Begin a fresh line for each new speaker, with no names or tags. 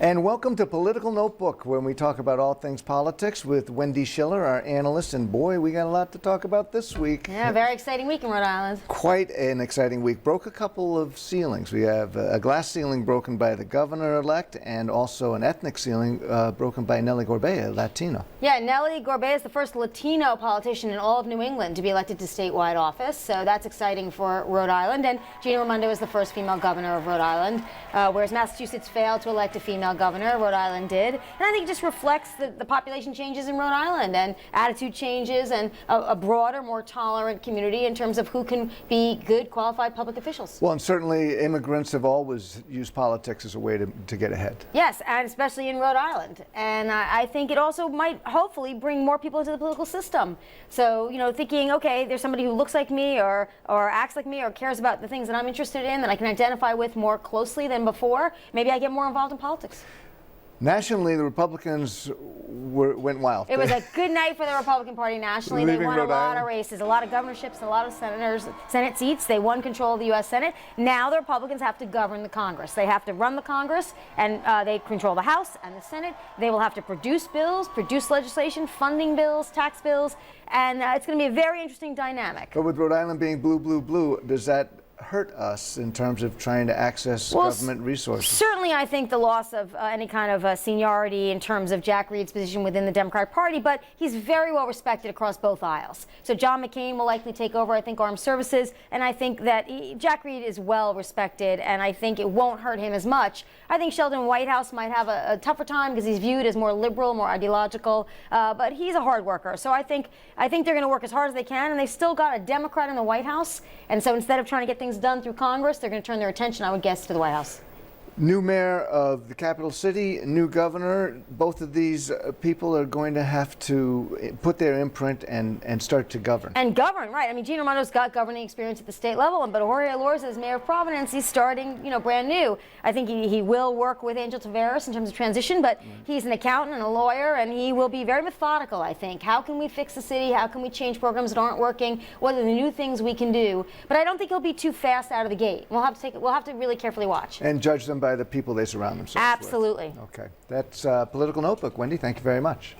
And welcome to Political Notebook, when we talk about all things politics with Wendy Schiller, our analyst. And boy, we got a lot to talk about this week.
Yeah, very exciting week in Rhode Island.
Quite an exciting week. Broke a couple of ceilings. We have a glass ceiling broken by the governor-elect and also an ethnic ceiling broken by Nellie Gorbea, a Latino.
Yeah, Nellie Gorbea is the first Latino politician in all of New England to be elected to statewide office, so that's exciting for Rhode Island. And Gina Raimondo is the first female governor of Rhode Island, whereas Massachusetts failed to elect a female governor, Rhode Island did. And I think it just reflects the population changes in Rhode Island and attitude changes and a broader, more tolerant community in terms of who can be good, qualified public officials.
Well, and certainly immigrants have always used politics as a way to get ahead.
Yes, and especially in Rhode Island. And I think it also might hopefully bring more people into the political system. So, you know, thinking, okay, there's somebody who looks like me or acts like me or cares about the things that I'm interested in that I can identify with more closely than before, maybe I get more involved in politics.
Nationally, the Republicans went wild.
It was a good night for the Republican Party nationally. They won a lot of races, a lot of governorships, a lot of Senate seats. They won control of the U.S. Senate. Now the Republicans have to govern the Congress. They have to run the Congress, and they control the House and the Senate. They will have to produce bills, produce legislation, funding bills, tax bills, and it's going to be a very interesting dynamic.
But with Rhode Island being blue, blue, blue, does that hurt us in terms of trying to access government resources?
Certainly, I think the loss of any kind of seniority in terms of Jack Reed's position within the Democratic Party, but he's very well respected across both aisles. So John McCain will likely take over, I think, armed services, and I think that Jack Reed is well respected, and I think it won't hurt him as much. I think Sheldon Whitehouse might have a tougher time because he's viewed as more liberal, more ideological, but he's a hard worker. So I think they're going to work as hard as they can, and they've still got a Democrat in the White House, and so instead of trying to get things done through Congress, they're going to turn their attention, I would guess, to the White House.
New mayor of the capital city, new governor. Both of these people are going to have to put their imprint and start to govern.
And govern, right. I mean, Gina Raimondo's got governing experience at the state level, but Jorge Elorza is mayor of Providence. He's starting, brand new. I think he will work with Angel Taveras in terms of transition, but he's an accountant and a lawyer, and he will be very methodical, I think. How can we fix the city? How can we change programs that aren't working? What are the new things we can do? But I don't think he'll be too fast out of the gate. We'll have to really carefully watch.
And judge them by the people they surround themselves
Absolutely.
with. Okay. That's Political Notebook. Wendy, thank you very much.